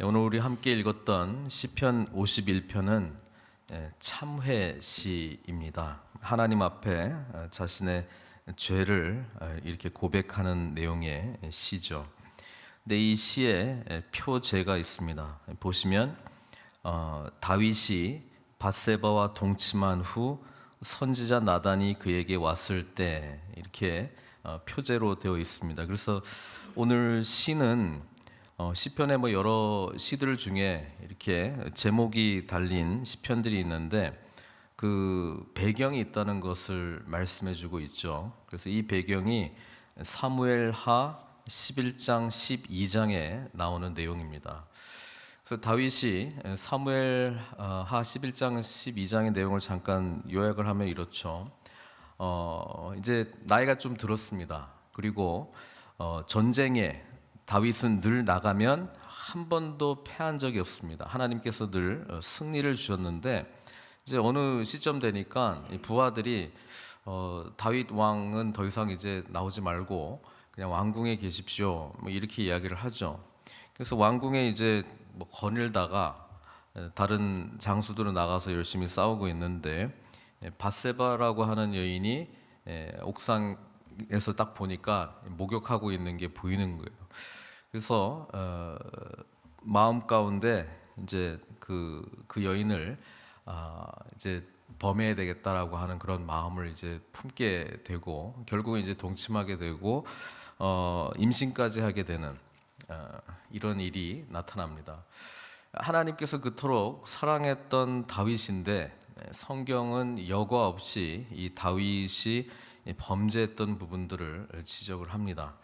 오늘 우리 함께 읽었던 시편 51편은 참회 시입니다. 하나님 앞에 자신의 죄를 이렇게 고백하는 내용의 시죠. 근데 이 시에 표제가 있습니다. 보시면 다윗이 밧세바와 동침한 후 선지자 나단이 그에게 왔을 때 이렇게 표제로 되어 있습니다. 그래서 오늘 시는 시편의 여러 시들 중에 이렇게 제목이 달린 시편들이 있는데 그 배경이 있다는 것을 말씀해주고 있죠. 그래서 이 배경이 사무엘하 11장 12장에 나오는 내용입니다. 그래서 다윗이 사무엘하 11장 12장의 내용을 잠깐 요약을 하면 이렇죠. 이제 나이가 좀 들었습니다. 그리고 전쟁에 다윗은 늘 나가면 한 번도 패한 적이 없습니다. 하나님께서 늘 승리를 주셨는데 이제 어느 시점 되니까 부하들이 다윗 왕은 더 이상 이제 나오지 말고 그냥 왕궁에 계십시오. 이렇게 이야기를 하죠. 그래서 왕궁에 이제 거닐다가 다른 장수들은 나가서 열심히 싸우고 있는데 밧세바라고 하는 여인이 옥상에서 딱 보니까 목욕하고 있는 게 보이는 거예요. 그래서 마음 가운데 이제 그 여인을 이제 범해야 되겠다라고 하는 그런 마음을 이제 품게 되고 결국은 이제 동침하게 되고 임신까지 하게 되는 이런 일이 나타납니다. 하나님께서 그토록 사랑했던 다윗인데 성경은 여과 없이 이 다윗이 범죄했던 부분들을 지적을 합니다.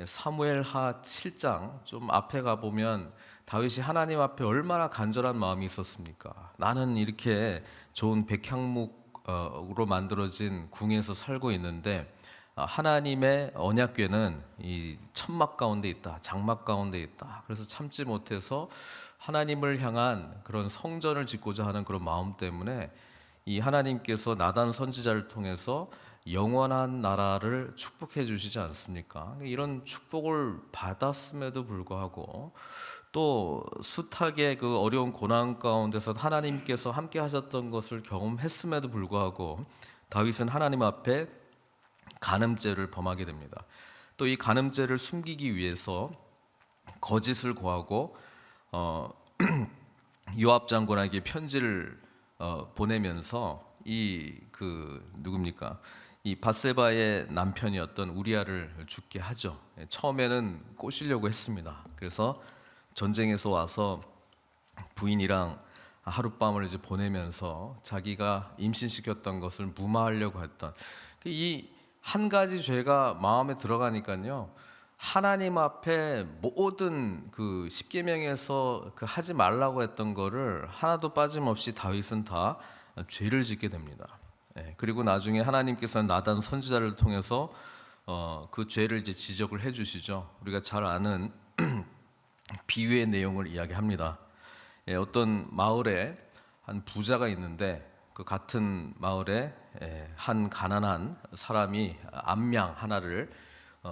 사무엘하 7장 좀 앞에 가보면 다윗이 하나님 앞에 얼마나 간절한 마음이 있었습니까? 나는 이렇게 좋은 백향목으로 만들어진 궁에서 살고 있는데 하나님의 언약궤는 이 천막 가운데 있다, 장막 가운데 있다. 그래서 참지 못해서 하나님을 향한 그런 성전을 짓고자 하는 그런 마음 때문에 이 하나님께서 나단 선지자를 통해서 영원한 나라를 축복해 주시지 않습니까? 이런 축복을 받았음에도 불구하고 또 숱하게 그 어려운 고난 가운데서 하나님께서 함께 하셨던 것을 경험했음에도 불구하고 다윗은 하나님 앞에 간음죄를 범하게 됩니다. 또 이 간음죄를 숨기기 위해서 거짓을 고하고 요압 장군에게 편지를 보내면서 누굽니까? 이 밧세바의 남편이었던 우리아를 죽게 하죠. 처음에는 꼬시려고 했습니다. 그래서 전쟁에서 와서 부인이랑 하룻밤을 이제 보내면서 자기가 임신시켰던 것을 무마하려고 했던 이 한 가지 죄가 마음에 들어가니까요. 하나님 앞에 모든 그 십계명에서 그 하지 말라고 했던 거를 하나도 빠짐없이 다윗은 다 죄를 짓게 됩니다. 그리고 나중에 하나님께서는 나단 선지자를 통해서 그 죄를 이제 지적을 해주시죠. 우리가 잘 아는 비유의 내용을 이야기합니다. 어떤 마을에 한 부자가 있는데 그 같은 마을에 한 가난한 사람이 암양 하나를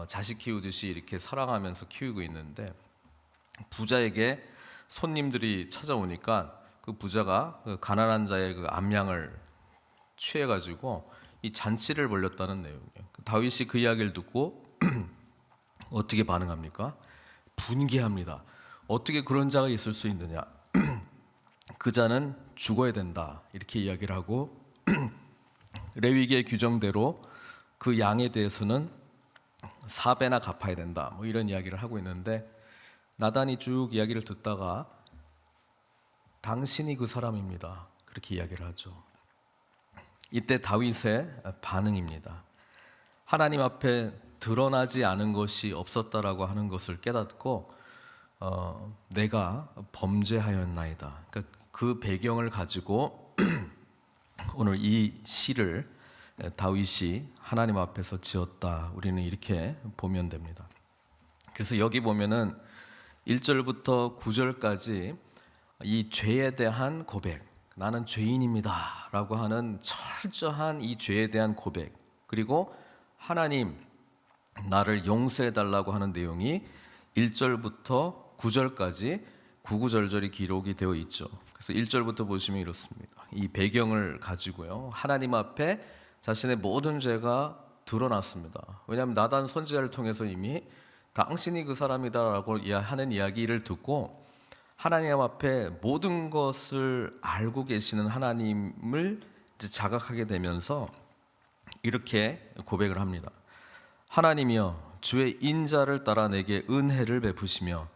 자식 키우듯이 이렇게 사랑하면서 키우고 있는데 부자에게 손님들이 찾아오니까 그 부자가 그 가난한 자의 그 암양을 취해가지고 이 잔치를 벌였다는 내용이에요. 다윗이 그 이야기를 듣고 어떻게 반응합니까? 분개합니다. 어떻게 그런 자가 있을 수 있느냐? 그 자는 죽어야 된다. 이렇게 이야기를 하고 레위기의 규정대로 그 양에 대해서는 4배나 갚아야 된다. 이런 이야기를 하고 있는데 나단이 쭉 이야기를 듣다가 당신이 그 사람입니다. 그렇게 이야기를 하죠. 이때 다윗의 반응입니다. 하나님 앞에 드러나지 않은 것이 없었다라고 하는 것을 깨닫고 내가 범죄하였나이다. 그러니까 그 배경을 가지고 오늘 이 시를 다윗이 하나님 앞에서 지었다. 우리는 이렇게 보면 됩니다. 그래서 여기 보면은 1절부터 9절까지 이 죄에 대한 고백, 나는 죄인입니다 라고 하는 철저한 이 죄에 대한 고백, 그리고 하나님 나를 용서해 달라고 하는 내용이 1절부터 9절까지 구구절절히 기록이 되어 있죠. 그래서 1절부터 보시면 이렇습니다. 이 배경을 가지고요. 하나님 앞에 자신의 모든 죄가 드러났습니다. 왜냐하면 나단 선지자를 통해서 이미 당신이 그 사람이다라고 하는 이야기를 듣고 하나님 앞에 모든 것을 알고 계시는 하나님을 이제 자각하게 되면서 이렇게 고백을 합니다. 하나님이여, 주의 인자를 따라 내게 은혜를 베푸시며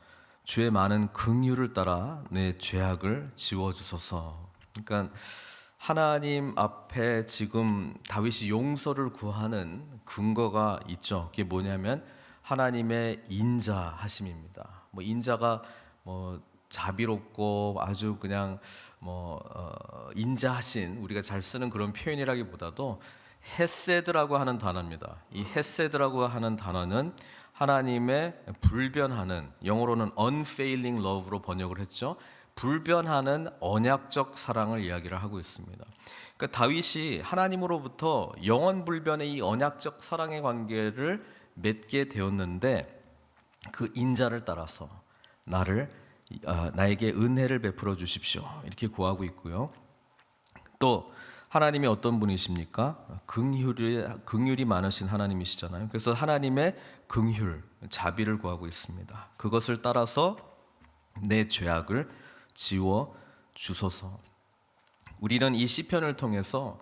주의 많은 긍휼을 따라 내 죄악을 지워주소서. 그러니까 하나님 앞에 지금 다윗이 용서를 구하는 근거가 있죠. 그게 뭐냐면 하나님의 인자하심입니다. 뭐 인자가 뭐 자비롭고 아주 그냥 인자하신, 우리가 잘 쓰는 그런 표현이라기보다도 헤세드라고 하는 단어입니다. 이 헤세드라고 하는 단어는 하나님의 불변하는, 영어로는 unfailing love로 번역을 했죠. 불변하는 언약적 사랑을 이야기를 하고 있습니다. 그러니까 다윗이 하나님으로부터 영원불변의 이 언약적 사랑의 관계를 맺게 되었는데 그 인자를 따라서 나에게 은혜를 베풀어 주십시오, 이렇게 구하고 있고요. 또 하나님이 어떤 분이십니까? 긍휼이 많으신 하나님이시잖아요. 그래서 하나님의 긍휼, 자비를 구하고 있습니다. 그것을 따라서 내 죄악을 지워 주소서. 우리는 이 시편을 통해서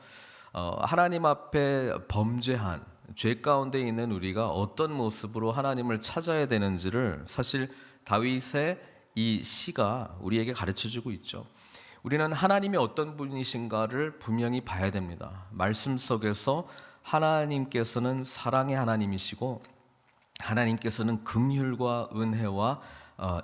하나님 앞에 범죄한 죄 가운데 있는 우리가 어떤 모습으로 하나님을 찾아야 되는지를 사실 다윗의 이 시가 우리에게 가르쳐주고 있죠. 우리는 하나님이 어떤 분이신가를 분명히 봐야 됩니다. 말씀 속에서 하나님께서는 사랑의 하나님이시고 하나님께서는 긍휼과 은혜와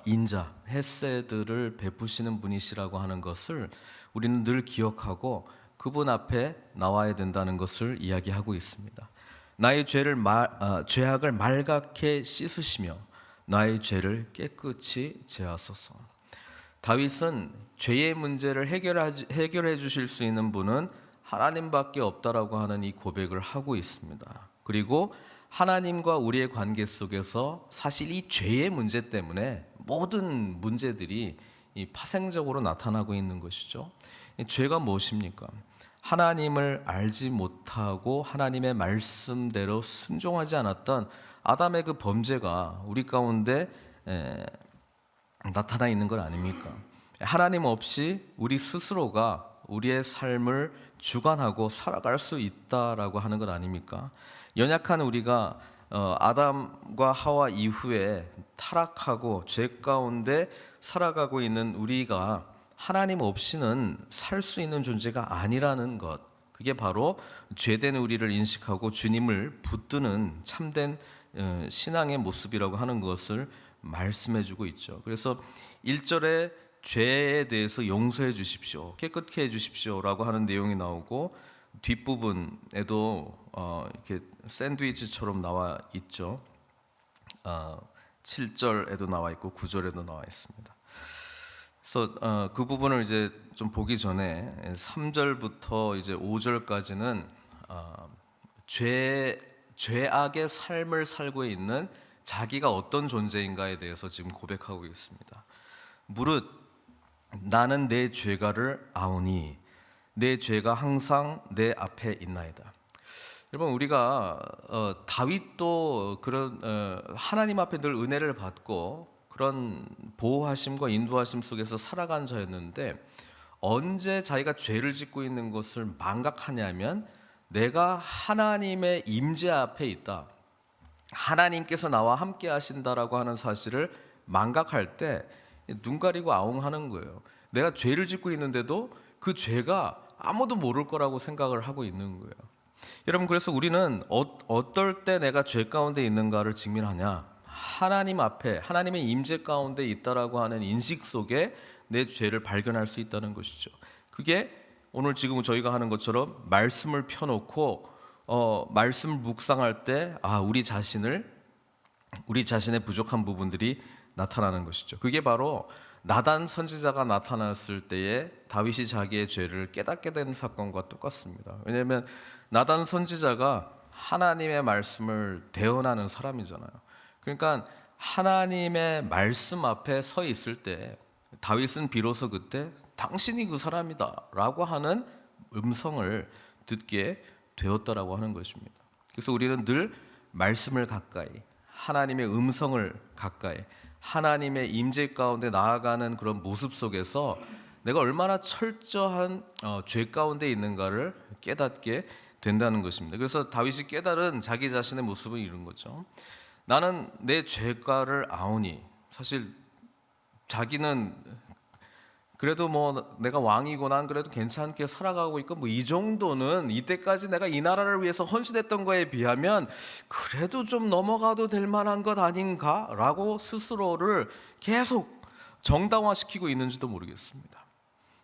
인자, 헤세드를 베푸시는 분이시라고 하는 것을 우리는 늘 기억하고 그분 앞에 나와야 된다는 것을 이야기하고 있습니다. 나의 죄악을 말갛게 씻으시며 나의 죄를 깨끗이 제하소서. 다윗은 죄의 문제를 해결해 주실 수 있는 분은 하나님밖에 없다라고 하는 이 고백을 하고 있습니다. 그리고 하나님과 우리의 관계 속에서 사실 이 죄의 문제 때문에 모든 문제들이 파생적으로 나타나고 있는 것이죠. 죄가 무엇입니까? 하나님을 알지 못하고 하나님의 말씀대로 순종하지 않았던 아담의 그 범죄가 우리 가운데 나타나 있는 것 아닙니까? 하나님 없이 우리 스스로가 우리의 삶을 주관하고 살아갈 수 있다라고 하는 것 아닙니까? 연약한 우리가 아담과 하와 이후에 타락하고 죄 가운데 살아가고 있는 우리가 하나님 없이는 살 수 있는 존재가 아니라는 것, 그게 바로 죄된 우리를 인식하고 주님을 붙드는 참된 신앙의 모습이라고 하는 것을 말씀해주고 있죠. 그래서 1절에 죄에 대해서 용서해 주십시오, 깨끗게 해 주십시오라고 하는 내용이 나오고 뒷부분에도 이렇게 샌드위치처럼 나와 있죠. 7절에도 나와 있고 9절에도 나와 있습니다. 그래서 그 부분을 이제 좀 보기 전에 3절부터 이제 5절까지는 죄악의 삶을 살고 있는 자기가 어떤 존재인가에 대해서 지금 고백하고 있습니다. 무릇 나는 내 죄가를 아오니 내 죄가 항상 내 앞에 있나이다. 여러분, 우리가 다윗도 그런 하나님 앞에 늘 은혜를 받고 그런 보호하심과 인도하심 속에서 살아간 자였는데 언제 자기가 죄를 짓고 있는 것을 망각하냐면 내가 하나님의 임재 앞에 있다, 하나님께서 나와 함께 하신다라고 하는 사실을 망각할 때 눈 가리고 아웅하는 거예요. 내가 죄를 짓고 있는데도 그 죄가 아무도 모를 거라고 생각을 하고 있는 거예요. 여러분, 그래서 우리는 어떨 때 내가 죄 가운데 있는가를 직면하냐? 하나님 앞에 하나님의 임재 가운데 있다라고 하는 인식 속에 내 죄를 발견할 수 있다는 것이죠. 그게 오늘 지금 저희가 하는 것처럼 말씀을 펴놓고 말씀을 묵상할 때 우리 자신의 부족한 부분들이 나타나는 것이죠. 그게 바로 나단 선지자가 나타났을 때에 다윗이 자기의 죄를 깨닫게 된 사건과 똑같습니다. 왜냐하면 나단 선지자가 하나님의 말씀을 대언하는 사람이잖아요. 그러니까 하나님의 말씀 앞에 서 있을 때 다윗은 비로소 그때 당신이 그 사람이다라고 하는 음성을 듣게 되었다라고 하는 것입니다. 그래서 우리는 늘 말씀을 가까이, 하나님의 음성을 가까이, 하나님의 임재 가운데 나아가는 그런 모습 속에서 내가 얼마나 철저한 죄 가운데 있는가를 깨닫게 된다는 것입니다. 그래서 다윗이 깨달은 자기 자신의 모습은 이런 거죠. 나는 내 죄가를 아오니, 사실 자기는 그래도 뭐 내가 왕이고 난 그래도 괜찮게 살아가고 있고 뭐 이 정도는 이때까지 내가 이 나라를 위해서 헌신했던 거에 비하면 그래도 좀 넘어가도 될 만한 것 아닌가라고 스스로를 계속 정당화시키고 있는지도 모르겠습니다.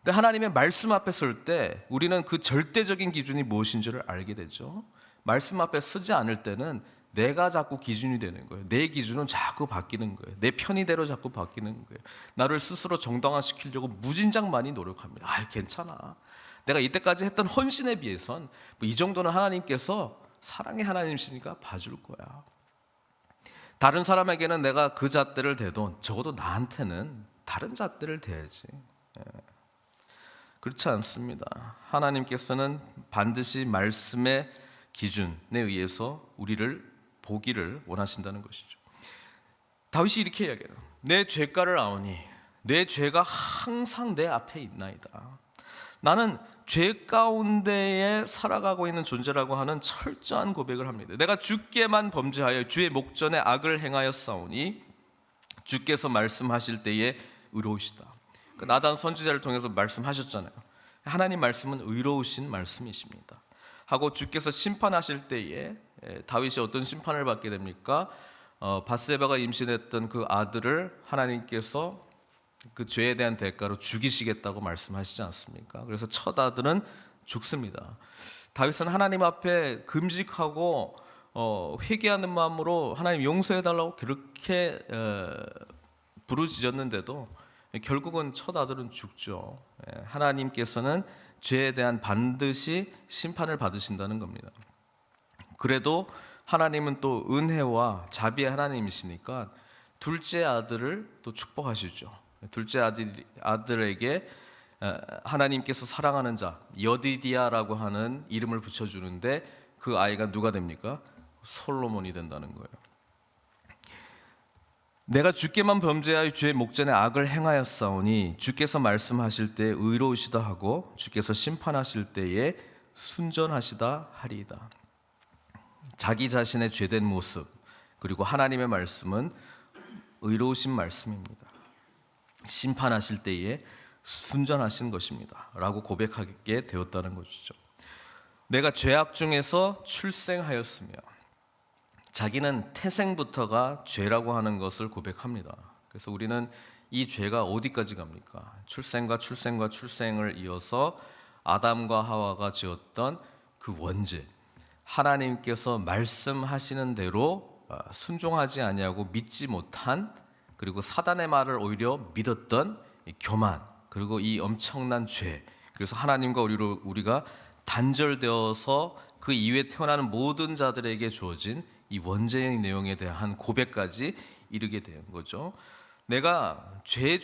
근데 하나님의 말씀 앞에 설 때 우리는 그 절대적인 기준이 무엇인지를 알게 되죠. 말씀 앞에 서지 않을 때는 내가 자꾸 기준이 되는 거예요. 내 기준은 자꾸 바뀌는 거예요. 내 편의대로 자꾸 바뀌는 거예요. 나를 스스로 정당화시키려고 무진장 많이 노력합니다. 괜찮아. 내가 이때까지 했던 헌신에 비해선 뭐 이 정도는 하나님께서 사랑의 하나님이시니까 봐줄 거야. 다른 사람에게는 내가 그 잣대를 대도 적어도 나한테는 다른 잣대를 대야지. 그렇지 않습니다. 하나님께서는 반드시 말씀의 기준에 의해서 우리를 보기를 원하신다는 것이죠. 다윗이 이렇게 이야기해요. 내 죄가를 아오니 내 죄가 항상 내 앞에 있나이다. 나는 죄 가운데에 살아가고 있는 존재라고 하는 철저한 고백을 합니다. 내가 주께만 범죄하여 주의 목전에 악을 행하였사오니 주께서 말씀하실 때에 의로우시다. 나단 선지자를 통해서 말씀하셨잖아요. 하나님 말씀은 의로우신 말씀이십니다. 하고 주께서 심판하실 때에 다윗이 어떤 심판을 받게 됩니까? 밧세바가 임신했던 그 아들을 하나님께서 그 죄에 대한 대가로 죽이시겠다고 말씀하시지 않습니까? 그래서 첫 아들은 죽습니다. 다윗은 하나님 앞에 금식하고 회개하는 마음으로 하나님 용서해달라고 그렇게 부르짖었는데도 결국은 첫 아들은 죽죠. 하나님께서는 죄에 대한 반드시 심판을 받으신다는 겁니다. 그래도 하나님은 또 은혜와 자비의 하나님이시니까 둘째 아들을 또 축복하시죠. 둘째 아들에게 하나님께서 사랑하는 자 여디디아라고 하는 이름을 붙여주는데 그 아이가 누가 됩니까? 솔로몬이 된다는 거예요. 내가 주께만 범죄하여 주의 목전에 악을 행하였사오니 주께서 말씀하실 때 의로우시다 하고 주께서 심판하실 때에 순전하시다 하리이다. 자기 자신의 죄된 모습 그리고 하나님의 말씀은 의로우신 말씀입니다. 심판하실 때에 순전하신 것입니다 라고 고백하게 되었다는 것이죠. 내가 죄악 중에서 출생하였으며, 자기는 태생부터가 죄라고 하는 것을 고백합니다. 그래서 우리는 이 죄가 어디까지 갑니까? 출생과 출생과 출생을 이어서 아담과 하와가 지었던 그 원죄, 하나님께서 말씀하시는 대로 순종하지 아니하고 믿지 못한, 그리고 사단의 말을 오히려 믿었던 교만, 그리고 이 엄청난 죄, 그래서 하나님과 우리가 단절되어서 그 이후에 태어나는 모든 자들에게 주어진 이 원죄의 내용에 대한 고백까지 이르게 된 거죠. 내가 죄악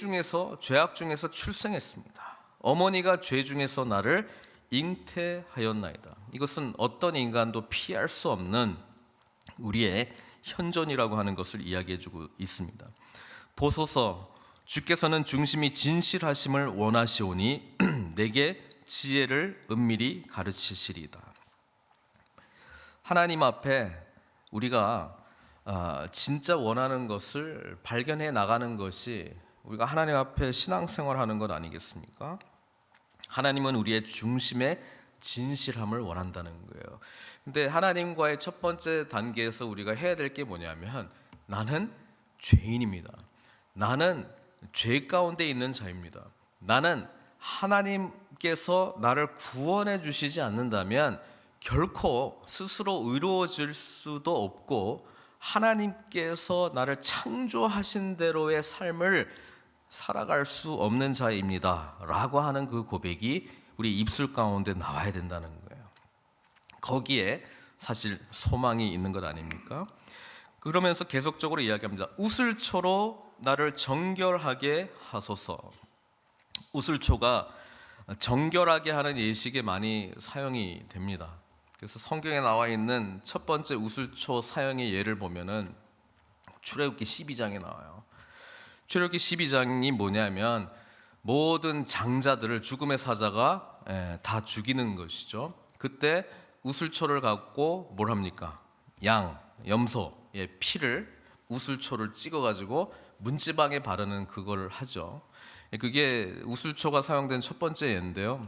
중에서 출생했습니다. 어머니가 죄 중에서 나를 잉태하였나이다. 이것은 어떤 인간도 피할 수 없는 우리의 현존이라고 하는 것을 이야기해주고 있습니다. 보소서, 주께서는 중심이 진실하심을 원하시오니 내게 지혜를 은밀히 가르치시리이다. 하나님 앞에 우리가 진짜 원하는 것을 발견해 나가는 것이 우리가 하나님 앞에 신앙생활하는 것 아니겠습니까? 하나님은 우리의 중심의 진실함을 원한다는 거예요. 근데 하나님과의 첫 번째 단계에서 우리가 해야 될 게 뭐냐면, 나는 죄인입니다. 나는 죄 가운데 있는 자입니다. 나는 하나님께서 나를 구원해 주시지 않는다면 결코 스스로 의로워질 수도 없고 하나님께서 나를 창조하신 대로의 삶을 살아갈 수 없는 자입니다 라고 하는 그 고백이 우리 입술 가운데 나와야 된다는 거예요. 거기에 사실 소망이 있는 것 아닙니까? 그러면서 계속적으로 이야기합니다. 우슬초로 나를 정결하게 하소서. 우슬초가 정결하게 하는 예식에 많이 사용이 됩니다. 그래서 성경에 나와 있는 첫 번째 우슬초 사용의 예를 보면은 출애굽기 12장에 나와요. 출애굽기 12장이 뭐냐면 모든 장자들을 죽음의 사자가 다 죽이는 것이죠. 그때 우슬초를 갖고 뭘 합니까? 양, 염소의 피를 우슬초를 찍어가지고 문지방에 바르는 그걸 하죠. 그게 우슬초가 사용된 첫 번째 예인데요.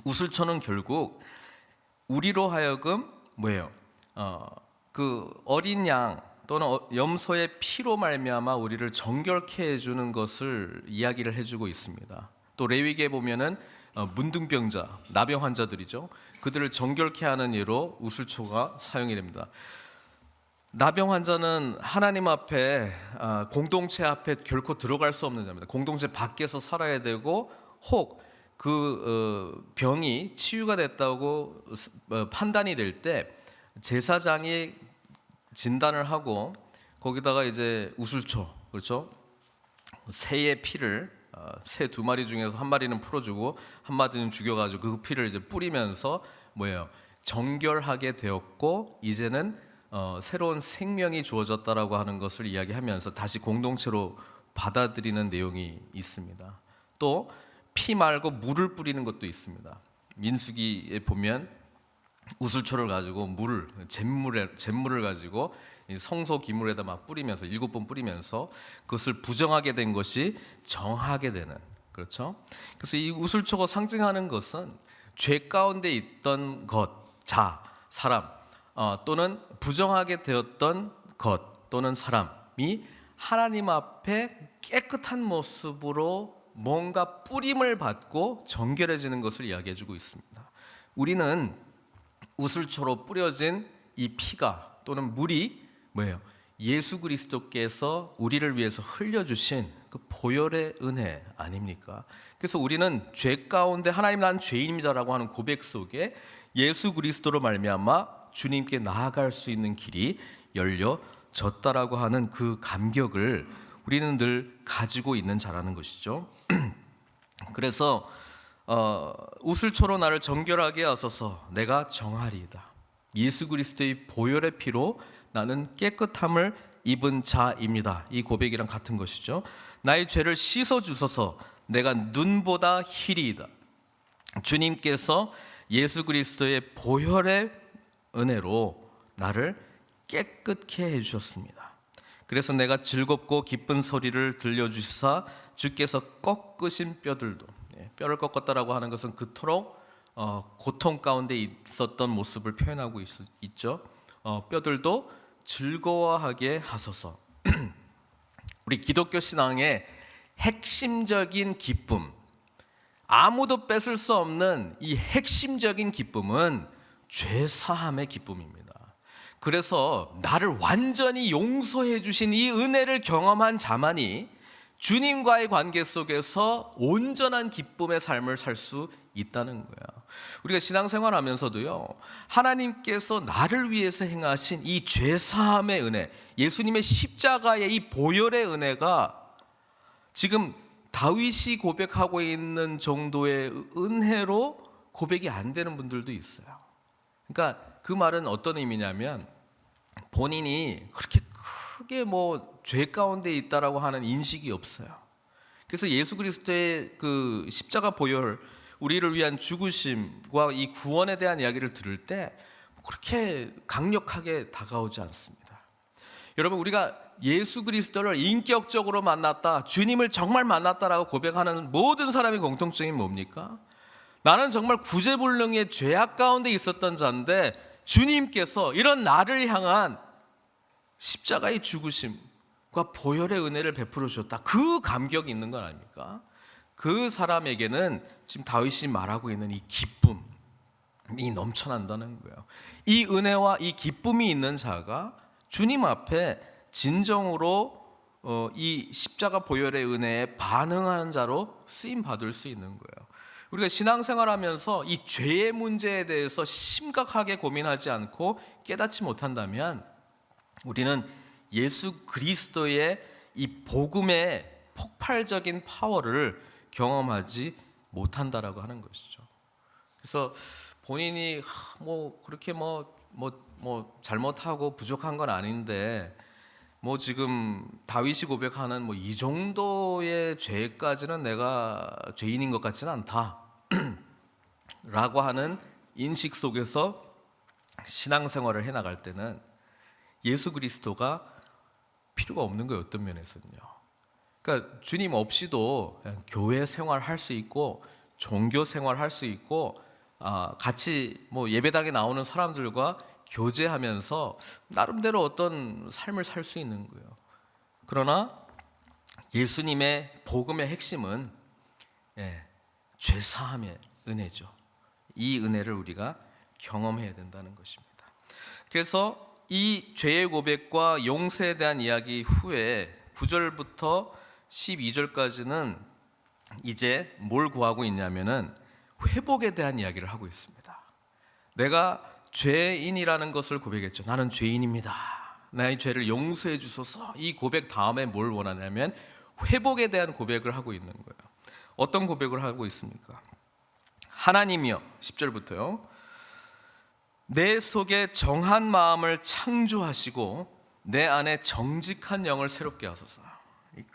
우슬초는 결국 우리로 하여금 뭐예요? 그 어린 양 또는 염소의 피로 말미암아 우리를 정결케 해주는 것을 이야기를 해주고 있습니다. 또 레위기에 보면은 문둥병자, 나병 환자들이죠. 그들을 정결케 하는 예로 우슬초가 사용이 됩니다. 나병 환자는 하나님 앞에 공동체 앞에 결코 들어갈 수 없는 자입니다. 공동체 밖에서 살아야 되고 혹 그 병이 치유가 됐다고 판단이 될 때 제사장이 진단을 하고 거기다가 이제 우슬초, 그렇죠? 새의 피를 새 2마리 중에서 1마리는 풀어주고 1마리는 죽여가지고 그 피를 이제 뿌리면서 뭐예요? 정결하게 되었고 이제는 새로운 생명이 주어졌다라고 하는 것을 이야기하면서 다시 공동체로 받아들이는 내용이 있습니다. 또 피 말고 물을 뿌리는 것도 있습니다. 민수기에 보면 우슬초를 가지고 잿물을 가지고 성소 기물에다 막 뿌리면서 7번 뿌리면서 그것을 부정하게 된 것이 정하게 되는, 그렇죠? 그래서 이 우슬초가 상징하는 것은 죄 가운데 있던 것, 사람 또는 부정하게 되었던 것 또는 사람이 하나님 앞에 깨끗한 모습으로 뭔가 뿌림을 받고 정결해지는 것을 이야기해주고 있습니다. 우리는 우슬초로 뿌려진 이 피가 또는 물이 뭐예요? 예수 그리스도께서 우리를 위해서 흘려주신 그 보혈의 은혜 아닙니까? 그래서 우리는 죄 가운데 하나님 나는 죄인입니다라고 하는 고백 속에 예수 그리스도로 말미암아 주님께 나아갈 수 있는 길이 열려졌다라고 하는 그 감격을 우리는 늘 가지고 있는 자라는 것이죠. 그래서 우슬초로 나를 정결하게 하소서 내가 정하리이다. 예수 그리스도의 보혈의 피로 나는 깨끗함을 입은 자입니다. 이 고백이랑 같은 것이죠. 나의 죄를 씻어 주소서 내가 눈보다 희리이다. 주님께서 예수 그리스도의 보혈의 은혜로 나를 깨끗게 해주셨습니다. 그래서 내가 즐겁고 기쁜 소리를 들려주시사 주께서 꺾으신 뼈들도, 뼈를 꺾었다라고 하는 것은 그토록 고통 가운데 있었던 모습을 표현하고 있죠. 뼈들도 즐거워하게 하소서. 우리 기독교 신앙의 핵심적인 기쁨, 아무도 뺏을 수 없는 이 핵심적인 기쁨은 죄사함의 기쁨입니다. 그래서 나를 완전히 용서해 주신 이 은혜를 경험한 자만이 주님과의 관계 속에서 온전한 기쁨의 삶을 살 수 있다는 거야. 우리가 신앙생활 하면서도요, 하나님께서 나를 위해서 행하신 이 죄사함의 은혜, 예수님의 십자가의 이 보혈의 은혜가 지금 다윗이 고백하고 있는 정도의 은혜로 고백이 안 되는 분들도 있어요. 그러니까 그 말은 어떤 의미냐면 본인이 그렇게 크게 죄 가운데 있다라고 하는 인식이 없어요. 그래서 예수 그리스도의 그 십자가 보혈, 우리를 위한 죽으심과 이 구원에 대한 이야기를 들을 때 그렇게 강력하게 다가오지 않습니다. 여러분, 우리가 예수 그리스도를 인격적으로 만났다, 주님을 정말 만났다라고 고백하는 모든 사람의 공통점이 뭡니까? 나는 정말 구제불능의 죄악 가운데 있었던 자인데 주님께서 이런 나를 향한 십자가의 죽으심과 보혈의 은혜를 베풀어 주셨다. 그 감격이 있는 건 아닙니까? 그 사람에게는 지금 다윗이 말하고 있는 이 기쁨이 넘쳐난다는 거예요. 이 은혜와 이 기쁨이 있는 자가 주님 앞에 진정으로 이 십자가 보혈의 은혜에 반응하는 자로 쓰임 받을 수 있는 거예요. 우리가 신앙생활하면서 이 죄의 문제에 대해서 심각하게 고민하지 않고 깨닫지 못한다면 우리는 예수 그리스도의 이 복음의 폭발적인 파워를 경험하지 못한다라고 하는 것이죠. 그래서 본인이 뭐 그렇게 뭐 잘못하고 부족한 건 아닌데 뭐 지금 다윗이 고백하는 뭐 이 정도의 죄까지는 내가 죄인인 것 같지는 않다 라고 하는 인식 속에서 신앙생활을 해나갈 때는 예수 그리스도가 필요가 없는 거예요. 어떤 면에서는요. 그러니까 주님 없이도 그냥 교회 생활할 수 있고 종교 생활할 수 있고 같이 뭐 예배당에 나오는 사람들과 교제하면서 나름대로 어떤 삶을 살 수 있는 거예요. 그러나 예수님의 복음의 핵심은 죄사함의 은혜죠. 이 은혜를 우리가 경험해야 된다는 것입니다. 그래서 이 죄의 고백과 용서에 대한 이야기 후에 9절부터 12절까지는 이제 뭘 구하고 있냐면은 회복에 대한 이야기를 하고 있습니다. 내가 죄인이라는 것을 고백했죠. 나는 죄인입니다. 나의 죄를 용서해 주소서. 이 고백 다음에 뭘 원하냐면 회복에 대한 고백을 하고 있는 거예요. 어떤 고백을 하고 있습니까? 하나님이여, 10절부터요. 내 속에 정한 마음을 창조하시고 내 안에 정직한 영을 새롭게 하소서.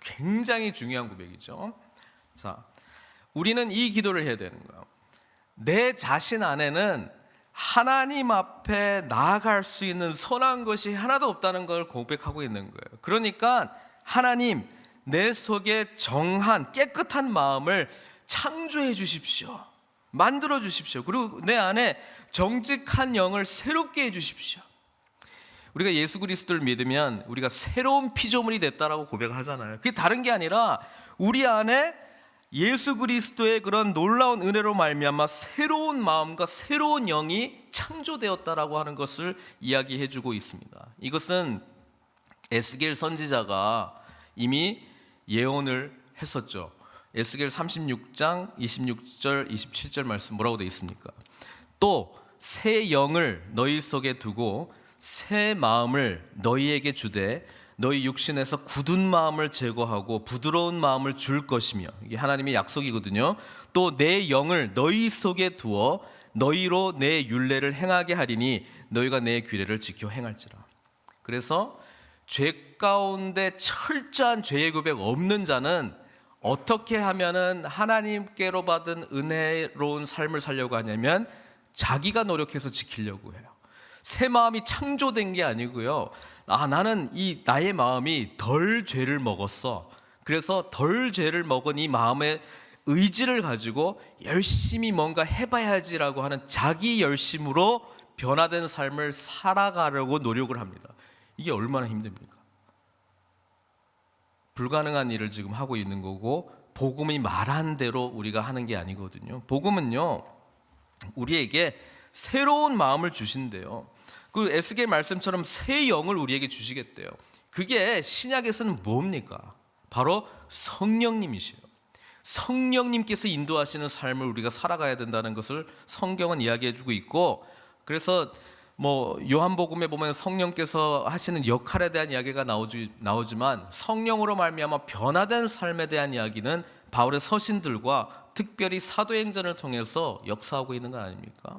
굉장히 중요한 고백이죠. 자, 우리는 이 기도를 해야 되는 거예요. 내 자신 안에는 하나님 앞에 나아갈 수 있는 선한 것이 하나도 없다는 걸 고백하고 있는 거예요. 그러니까 하나님, 내 속에 정한 깨끗한 마음을 창조해 주십시오. 만들어 주십시오. 그리고 내 안에 정직한 영을 새롭게 해 주십시오. 우리가 예수 그리스도를 믿으면 우리가 새로운 피조물이 됐다라고 고백을 하잖아요. 그게 다른 게 아니라 우리 안에 예수 그리스도의 그런 놀라운 은혜로 말미암아 새로운 마음과 새로운 영이 창조되었다라고 하는 것을 이야기해 주고 있습니다. 이것은 에스겔 선지자가 이미 예언을 했었죠. 에스겔 36장 26절 27절 말씀 뭐라고 되어 있습니까? 또 새 영을 너희 속에 두고 새 마음을 너희에게 주되 너희 육신에서 굳은 마음을 제거하고 부드러운 마음을 줄 것이며, 이게 하나님의 약속이거든요. 또 내 영을 너희 속에 두어 너희로 내 율례를 행하게 하리니 너희가 내 규례를 지켜 행할지라. 그래서 죄 가운데 철저한 죄의 고백 없는 자는 어떻게 하면은 하나님께로 받은 은혜로운 삶을 살려고 하냐면 자기가 노력해서 지키려고 해요. 새 마음이 창조된 게 아니고요. 나는 이 나의 마음이 덜 죄를 먹었어. 그래서 덜 죄를 먹은 이 마음의 의지를 가지고 열심히 뭔가 해봐야지라고 하는 자기 열심으로 변화된 삶을 살아가려고 노력을 합니다. 이게 얼마나 힘듭니까? 불가능한 일을 지금 하고 있는 거고, 복음이 말한 대로 우리가 하는 게 아니거든요. 복음은요, 우리에게 새로운 마음을 주신대요. 그 에스겔 말씀처럼 새 영을 우리에게 주시겠대요. 그게 신약에서는 뭡니까? 바로 성령님이시에요. 성령님께서 인도하시는 삶을 우리가 살아가야 된다는 것을 성경은 이야기해주고 있고, 그래서 뭐 요한복음에 보면 성령께서 하시는 역할에 대한 이야기가 나오지만 성령으로 말미암아 변화된 삶에 대한 이야기는 바울의 서신들과 특별히 사도행전을 통해서 역사하고 있는 건 아닙니까?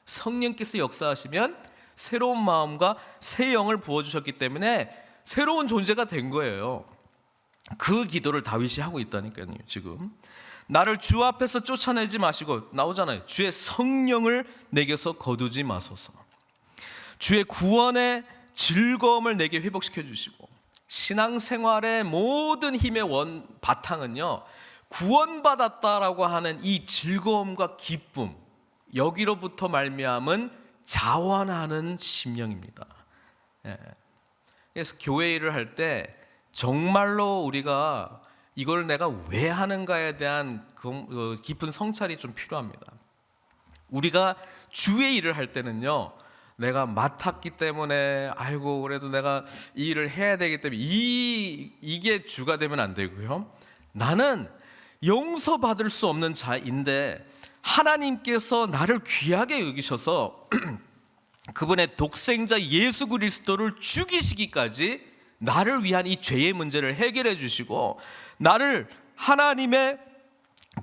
성령께서 역사하시면 새로운 마음과 새 영을 부어주셨기 때문에 새로운 존재가 된 거예요. 그 기도를 다윗이 하고 있다니까요. 지금 나를 주 앞에서 쫓아내지 마시고, 나오잖아요. 주의 성령을 내게서 거두지 마소서. 주의 구원의 즐거움을 내게 회복시켜 주시고, 신앙생활의 모든 힘의 바탕은요, 구원받았다라고 하는 이 즐거움과 기쁨, 여기로부터 말미암은 자원하는 심령입니다. 그래서 교회 일을 할 때 정말로 우리가 이걸 내가 왜 하는가에 대한 깊은 성찰이 좀 필요합니다. 우리가 주의 일을 할 때는요, 내가 맡았기 때문에 아이고 그래도 내가 이 일을 해야 되기 때문에 이게 주가 되면 안 되고요. 나는 용서받을 수 없는 자인데 하나님께서 나를 귀하게 여기셔서 그분의 독생자 예수 그리스도를 죽이시기까지 나를 위한 이 죄의 문제를 해결해 주시고 나를 하나님의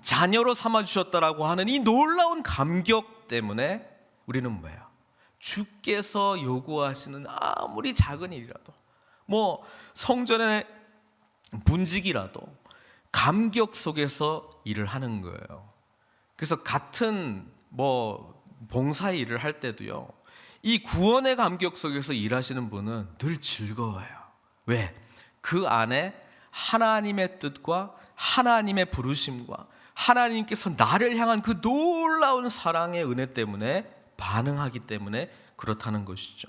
자녀로 삼아 주셨다라고 하는 이 놀라운 감격 때문에 우리는 뭐예요? 주께서 요구하시는 아무리 작은 일이라도, 뭐 성전의 문지기라도 감격 속에서 일을 하는 거예요. 그래서 같은 봉사 일을 할 때도요, 이 구원의 감격 속에서 일하시는 분은 늘 즐거워요. 왜? 그 안에 하나님의 뜻과 하나님의 부르심과 하나님께서 나를 향한 그 놀라운 사랑의 은혜 때문에 반응하기 때문에 그렇다는 것이죠.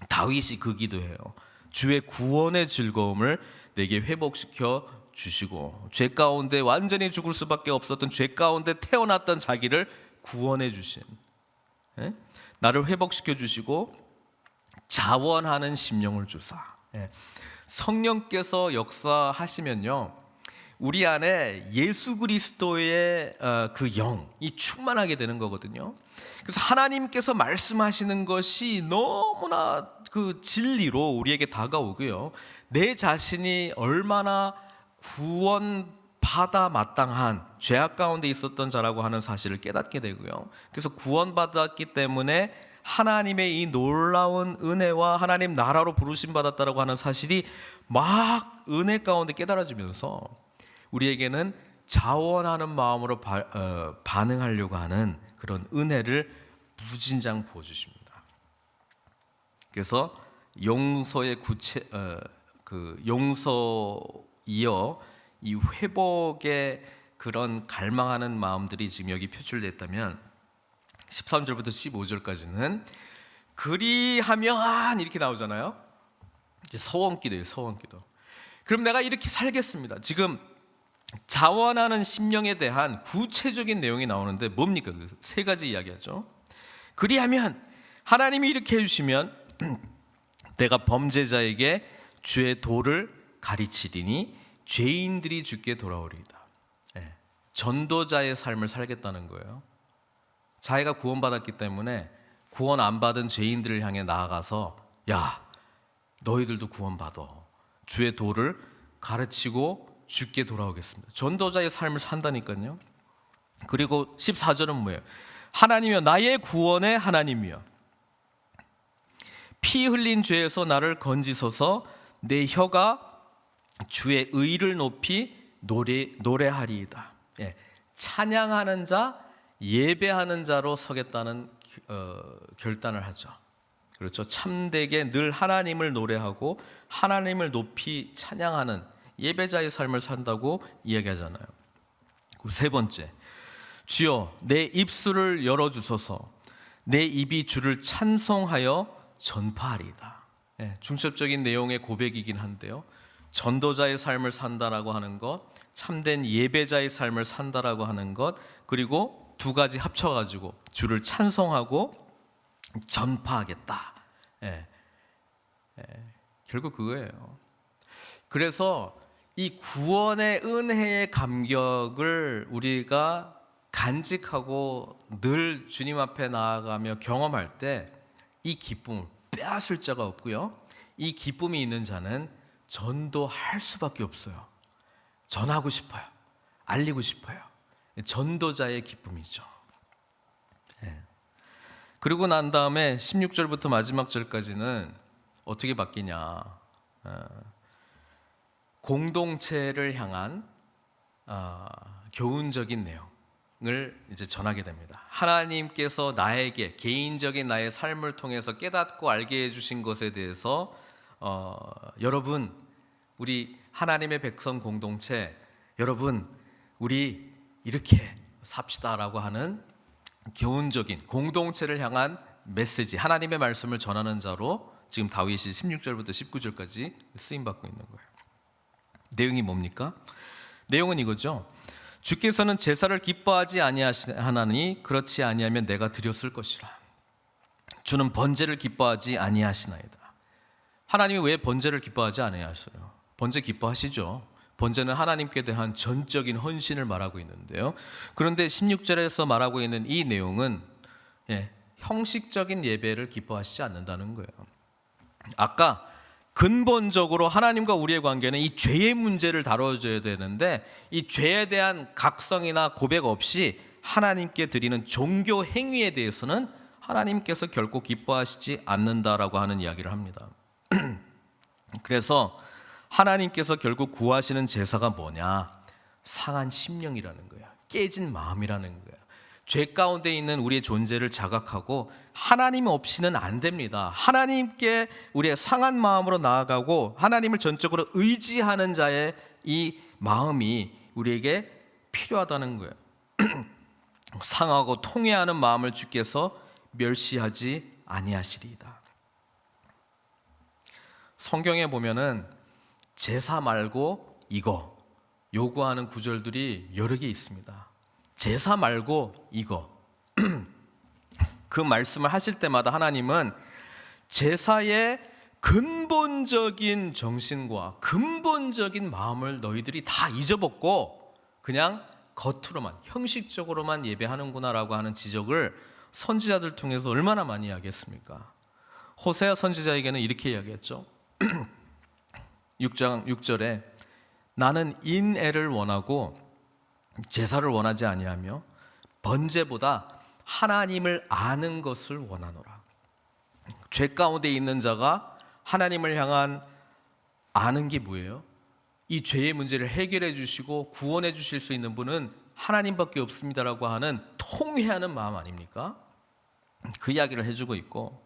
다윗이 그 기도해요. 주의 구원의 즐거움을 내게 회복시켜 주시고, 죄 가운데 완전히 죽을 수밖에 없었던 죄 가운데 태어났던 자기를 구원해 주신, 나를 회복시켜 주시고 자원하는 심령을 주사. 성령께서 역사하시면요, 우리 안에 예수 그리스도의 그 영이 충만하게 되는 거거든요. 그래서 하나님께서 말씀하시는 것이 너무나 그 진리로 우리에게 다가오고요, 내 자신이 얼마나 구원받아 마땅한 죄악 가운데 있었던 자라고 하는 사실을 깨닫게 되고요, 그래서 구원받았기 때문에 하나님의 이 놀라운 은혜와 하나님 나라로 부르심 받았다라고 하는 사실이 막 은혜 가운데 깨달아지면서 우리에게는 자원하는 마음으로 반응하려고 하는 그런 은혜를 무진장 부어주십니다. 그래서 용서의 용서 이어 이 회복의 그런 갈망하는 마음들이 지금 여기 표출됐다면 13절부터 15절까지는 그리하면 이렇게 나오잖아요. 이제 서원기도예요, 서원기도. 그럼 내가 이렇게 살겠습니다. 지금 자원하는 심령에 대한 구체적인 내용이 나오는데 뭡니까? 세 가지 이야기하죠. 그리하면 하나님이 이렇게 해주시면 내가 범죄자에게 주의 도를 가르치리니 죄인들이 주께 돌아오리이다. 전도자의 삶을 살겠다는 거예요. 자기가 구원받았기 때문에 구원 안 받은 죄인들을 향해 나아가서, 야, 너희들도 구원받아, 주의 도를 가르치고 주께 돌아오겠습니다. 전도자의 삶을 산다니까요. 그리고 14절은 뭐예요? 하나님이여 나의 구원의 하나님이여 피 흘린 죄에서 나를 건지소서. 내 혀가 주의 의를 높이 노래하리이다. 찬양하는 자, 예배하는 자로 서겠다는 결단을 하죠. 그렇죠. 참되게 늘 하나님을 노래하고 하나님을 높이 찬양하는 예배자의 삶을 산다고 이야기하잖아요. 세 번째, 주여 내 입술을 열어주소서. 내 입이 주를 찬송하여 전파하리이다. 중첩적인 내용의 고백이긴 한데요, 전도자의 삶을 산다라고 하는 것, 참된 예배자의 삶을 산다라고 하는 것, 그리고 두 가지 합쳐가지고 주를 찬송하고 전파하겠다. 결국 그거예요. 그래서 이 구원의 은혜의 감격을 우리가 간직하고 늘 주님 앞에 나아가며 경험할 때 이 기쁨을 빼앗을 자가 없고요, 이 기쁨이 있는 자는 전도할 수밖에 없어요. 전하고 싶어요. 알리고 싶어요. 전도자의 기쁨이죠. 그리고 난 다음에 16절부터 마지막 절까지는 어떻게 바뀌냐, 공동체를 향한 교훈적인 내용을 이제 전하게 됩니다. 하나님께서 나에게 개인적인 나의 삶을 통해서 깨닫고 알게 해주신 것에 대해서 여러분, 우리 하나님의 백성 공동체, 여러분 우리 이렇게 삽시다라고 하는 교훈적인 공동체를 향한 메시지, 하나님의 말씀을 전하는 자로 지금 다윗이 16절부터 19절까지 쓰임받고 있는 거예요. 내용이 뭡니까? 내용은 이거죠. 주께서는 제사를 기뻐하지 아니하시나니 그렇지 아니하면 내가 드렸을 것이라. 주는 번제를 기뻐하지 아니하시나이다. 하나님이 왜 번제를 기뻐하지 아니하셔요? 번제 기뻐하시죠. 번제는 하나님께 대한 전적인 헌신을 말하고 있는데요, 그런데 16절에서 말하고 있는 이 내용은 형식적인 예배를 기뻐하시지 않는다는 거예요. 아까 근본적으로 하나님과 우리의 관계는 이 죄의 문제를 다뤄줘야 되는데, 이 죄에 대한 각성이나 고백 없이 하나님께 드리는 종교 행위에 대해서는 하나님께서 결코 기뻐하시지 않는다라고 하는 이야기를 합니다. 그래서 하나님께서 결국 구하시는 제사가 뭐냐? 상한 심령이라는 거야. 깨진 마음이라는 거야. 죄 가운데 있는 우리의 존재를 자각하고 하나님 없이는 안 됩니다. 하나님께 우리의 상한 마음으로 나아가고 하나님을 전적으로 의지하는 자의 이 마음이 우리에게 필요하다는 거예요. 상하고 통회하는 마음을 주께서 멸시하지 아니하시리이다. 성경에 보면은 제사 말고 이거 요구하는 구절들이 여러 개 있습니다. 제사 말고 이거. 그 말씀을 하실 때마다 하나님은 제사의 근본적인 정신과 근본적인 마음을 너희들이 다 잊어먹고 그냥 겉으로만, 형식적으로만 예배하는구나라고 하는 지적을 선지자들 통해서 얼마나 많이 이야기했습니까? 호세아 선지자에게는 이렇게 이야기했죠. 6장 6절에 나는 인애를 원하고 제사를 원하지 아니하며 번제보다 하나님을 아는 것을 원하노라. 죄 가운데 있는 자가 하나님을 향한 아는 게 뭐예요? 이 죄의 문제를 해결해 주시고 구원해 주실 수 있는 분은 하나님밖에 없습니다라고 하는 통회하는 마음 아닙니까? 그 이야기를 해주고 있고,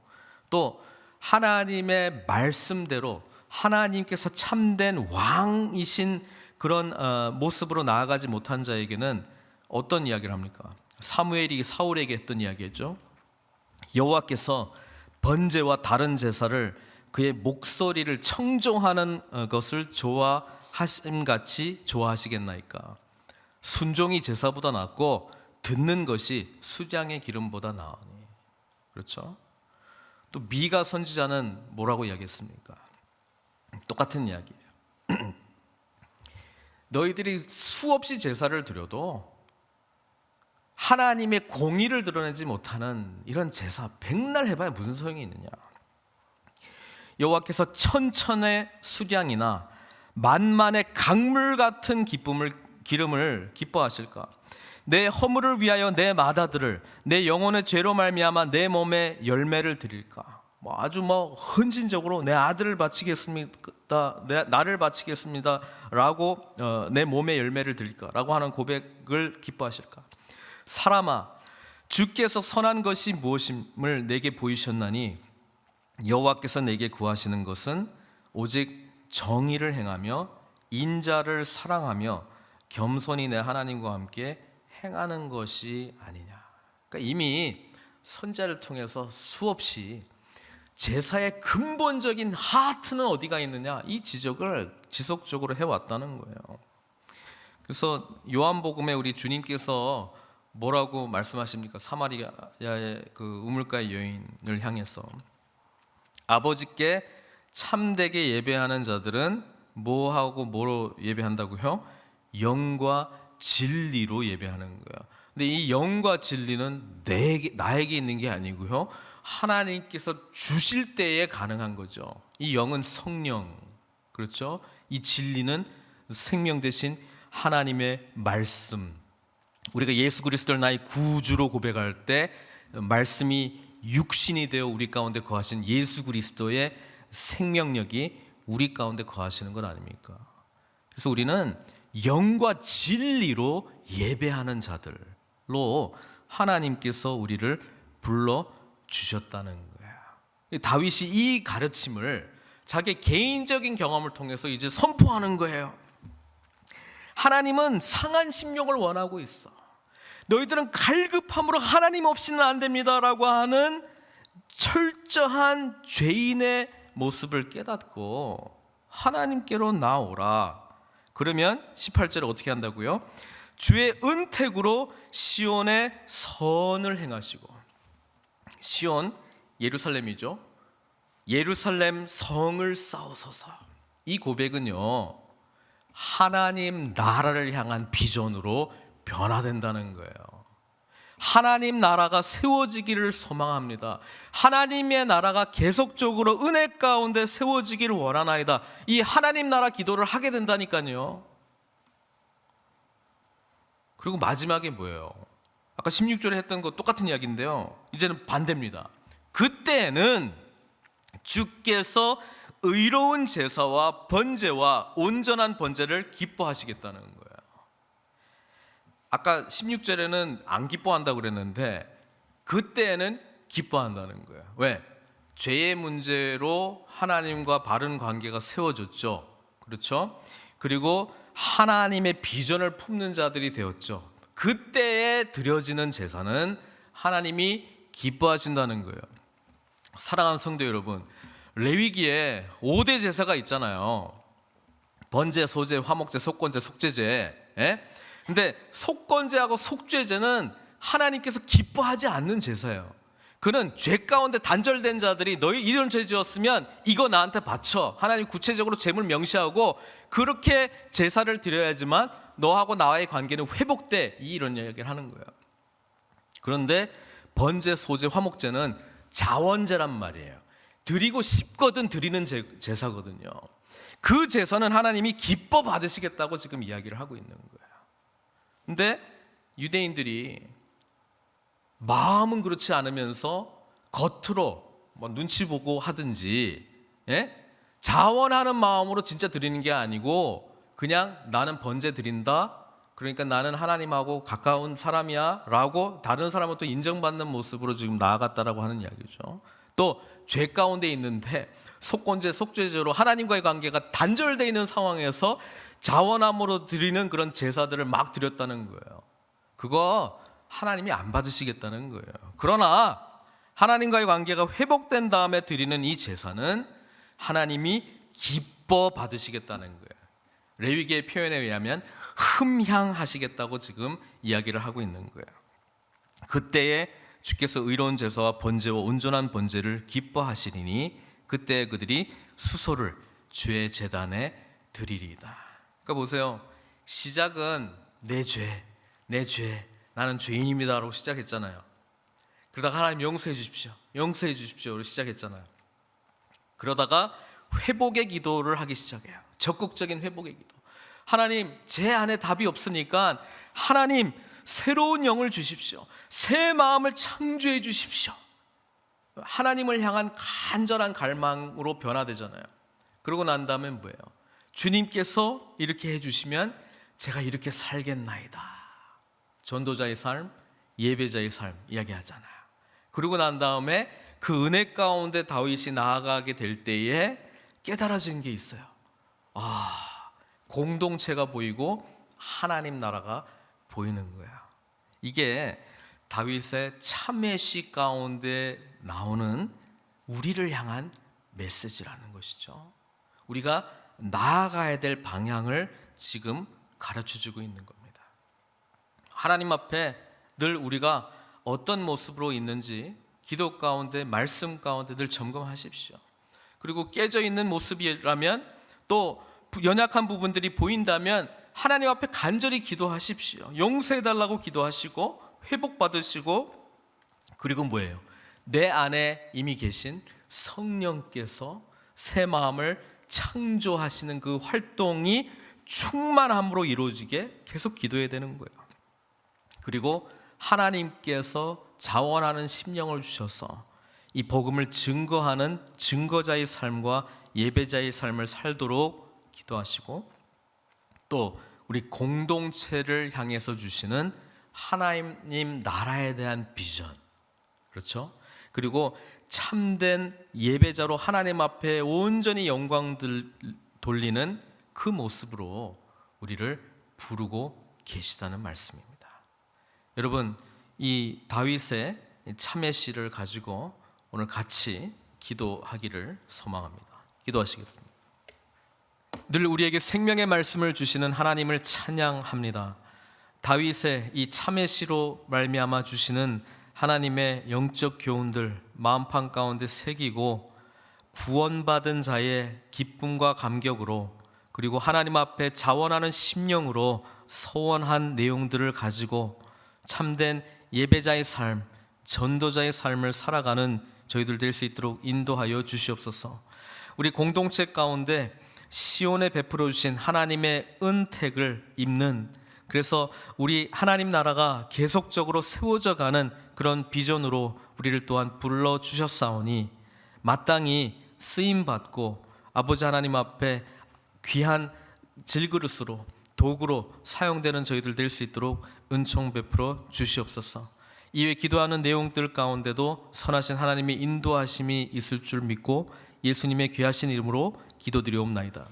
또 하나님의 말씀대로 하나님께서 참된 왕이신 그런 모습으로 나아가지 못한 자에게는 어떤 이야기를 합니까? 사무엘이 사울에게 했던 이야기였죠. 여호와께서 번제와 다른 제사를 그의 목소리를 청종하는 것을 좋아하심같이 좋아하시겠나이까? 순종이 제사보다 낫고 듣는 것이 수량의 기름보다 나으니. 그렇죠? 또 미가 선지자는 뭐라고 이야기했습니까? 똑같은 이야기예요. 너희들이 수없이 제사를 드려도 하나님의 공의를 드러내지 못하는 이런 제사 백날 해봐야 무슨 소용이 있느냐? 여호와께서 천천의 수량이나 만만의 강물 같은 기름을 기뻐하실까? 내 허물을 위하여 내 마다들을, 내 영혼의 죄로 말미암아 내 몸에 열매를 드릴까? 아주 헌신적으로 내 아들을 바치겠습니다, 나를 바치겠습니다라고 내 몸에 열매를 드릴까라고 하는 고백을 기뻐하실까? 사람아, 주께서 선한 것이 무엇임을 내게 보이셨나니 여호와께서 내게 구하시는 것은 오직 정의를 행하며 인자를 사랑하며 겸손히 내 하나님과 함께 행하는 것이 아니냐. 그러니까 이미 선지자를 통해서 수없이 제사의 근본적인 하트는 어디가 있느냐, 이 지적을 지속적으로 해왔다는 거예요. 그래서 요한복음에 우리 주님께서 뭐라고 말씀하십니까? 사마리아의 그 우물가의 여인을 향해서 아버지께 참되게 예배하는 자들은 뭐하고 뭐로 예배한다고요? 영과 진리로 예배하는 거예요. 근데 이 영과 진리는 나에게 있는 게 아니고요, 하나님께서 주실 때에 가능한 거죠. 이 영은 성령, 그렇죠? 이 진리는 생명 대신 하나님의 말씀. 우리가 예수 그리스도를 나의 구주로 고백할 때 말씀이 육신이 되어 우리 가운데 거하신 예수 그리스도의 생명력이 우리 가운데 거하시는 것 아닙니까? 그래서 우리는 영과 진리로 예배하는 자들로 하나님께서 우리를 불러 주셨다는 거예요. 다윗이 이 가르침을 자기 개인적인 경험을 통해서 이제 선포하는 거예요. 하나님은 상한 심령을 원하고 있어. 너희들은 갈급함으로 하나님 없이는 안 됩니다라고 하는 철저한 죄인의 모습을 깨닫고 하나님께로 나오라. 그러면 18절에 어떻게 한다고요? 주의 은택으로 시온의 선을 행하시고. 시온, 예루살렘이죠. 예루살렘 성을 쌓으소서. 이 고백은요, 하나님 나라를 향한 비전으로 변화된다는 거예요. 하나님 나라가 세워지기를 소망합니다. 하나님의 나라가 계속적으로 은혜 가운데 세워지기를 원하나이다. 이 하나님 나라 기도를 하게 된다니까요. 그리고 마지막에 뭐예요? 아까 16절에 했던 거 똑같은 이야기인데요, 이제는 반대입니다. 그때는 주께서 의로운 제사와 번제와 온전한 번제를 기뻐하시겠다는 거예요. 아까 16절에는 안 기뻐한다고 그랬는데 그때는 기뻐한다는 거예요. 왜? 죄의 문제로 하나님과 바른 관계가 세워졌죠. 그렇죠? 그리고 하나님의 비전을 품는 자들이 되었죠. 그때에 드려지는 제사는 하나님이 기뻐하신다는 거예요. 사랑하는 성도 여러분, 레위기에 5대 제사가 있잖아요. 번제, 소제, 화목제, 속건제, 속죄제. 근데 속건제하고 속죄제는 하나님께서 기뻐하지 않는 제사예요. 그는 죄 가운데 단절된 자들이 너희 이런 죄 지었으면 이거 나한테 바쳐, 하나님 구체적으로 죄물 명시하고 그렇게 제사를 드려야지만 너하고 나와의 관계는 회복돼, 이런 이야기를 하는 거예요. 그런데 번제, 소제, 화목제는 자원제란 말이에요. 드리고 싶거든 드리는 제사거든요. 그 제사는 하나님이 기뻐 받으시겠다고 지금 이야기를 하고 있는 거예요. 근데 유대인들이 마음은 그렇지 않으면서 겉으로 뭐 눈치 보고 하든지, 자원하는 마음으로 진짜 드리는 게 아니고 그냥 나는 번제 드린다, 그러니까 나는 하나님하고 가까운 사람이야 라고 다른 사람은 또 인정받는 모습으로 지금 나아갔다라고 하는 이야기죠. 또 죄 가운데 있는데 속건제, 속죄제로 하나님과의 관계가 단절되어 있는 상황에서 자원함으로 드리는 그런 제사들을 막 드렸다는 거예요. 그거 하나님이 안 받으시겠다는 거예요. 그러나 하나님과의 관계가 회복된 다음에 드리는 이 제사는 하나님이 기뻐 받으시겠다는 거예요. 레위기의 표현에 의하면 흠향하시겠다고 지금 이야기를 하고 있는 거예요. 그때에 주께서 의로운 제사와 번제와 온전한 번제를 기뻐하시리니 그때 그들이 수소를 주의 제단에 드리리이다. 그러니까 보세요. 시작은 내 죄, 나는 죄인입니다라고 시작했잖아요. 그러다가 하나님 용서해 주십시오, 용서해 주십시오로 시작했잖아요. 그러다가 회복의 기도를 하기 시작해요. 적극적인 회복의 기도. 하나님, 제 안에 답이 없으니까 하나님 새로운 영을 주십시오. 새 마음을 창조해 주십시오. 하나님을 향한 간절한 갈망으로 변화되잖아요. 그러고 난 다음에 뭐예요? 주님께서 이렇게 해주시면 제가 이렇게 살겠나이다. 전도자의 삶, 예배자의 삶 이야기하잖아요. 그러고 난 다음에 그 은혜 가운데 다윗이 나아가게 될 때에 깨달아진 게 있어요. 공동체가 보이고 하나님 나라가 보이는 거야. 이게 다윗의 참회시 가운데 나오는 우리를 향한 메시지라는 것이죠. 우리가 나아가야 될 방향을 지금 가르쳐주고 있는 겁니다. 하나님 앞에 늘 우리가 어떤 모습으로 있는지 기도 가운데, 말씀 가운데 늘 점검하십시오. 그리고 깨져 있는 모습이라면, 또 연약한 부분들이 보인다면 하나님 앞에 간절히 기도하십시오. 용서해달라고 기도하시고 회복받으시고, 그리고 뭐예요? 내 안에 이미 계신 성령께서 새 마음을 창조하시는 그 활동이 충만함으로 이루어지게 계속 기도해야 되는 거예요. 그리고 하나님께서 자원하는 심령을 주셔서 이 복음을 증거하는 증거자의 삶과 예배자의 삶을 살도록 기도하시고, 또 우리 공동체를 향해서 주시는 하나님 나라에 대한 비전, 그렇죠? 그리고 참된 예배자로 하나님 앞에 온전히 영광 돌리는 그 모습으로 우리를 부르고 계시다는 말씀입니다. 여러분, 이 다윗의 참회시를 가지고 오늘 같이 기도하기를 소망합니다. 기도하시겠습니다. 늘 우리에게 생명의 말씀을 주시는 하나님을 찬양합니다. 다윗의 이 참회시로 말미암아 주시는 하나님의 영적 교훈들 마음판 가운데 새기고 구원받은 자의 기쁨과 감격으로, 그리고 하나님 앞에 자원하는 심령으로 서원한 내용들을 가지고 참된 예배자의 삶, 전도자의 삶을 살아가는 저희들 될 수 있도록 인도하여 주시옵소서. 우리 공동체 가운데 시온에 베풀어 주신 하나님의 은택을 입는, 그래서 우리 하나님 나라가 계속적으로 세워져 가는 그런 비전으로 우리를 또한 불러 주셨사오니 마땅히 쓰임 받고 아버지 하나님 앞에 귀한 질그릇으로, 도구로 사용되는 저희들 될 수 있도록 은총 베풀어 주시옵소서. 이외 기도하는 내용들 가운데도 선하신 하나님의 인도하심이 있을 줄 믿고 예수님의 귀하신 이름으로 기도드리옵나이다.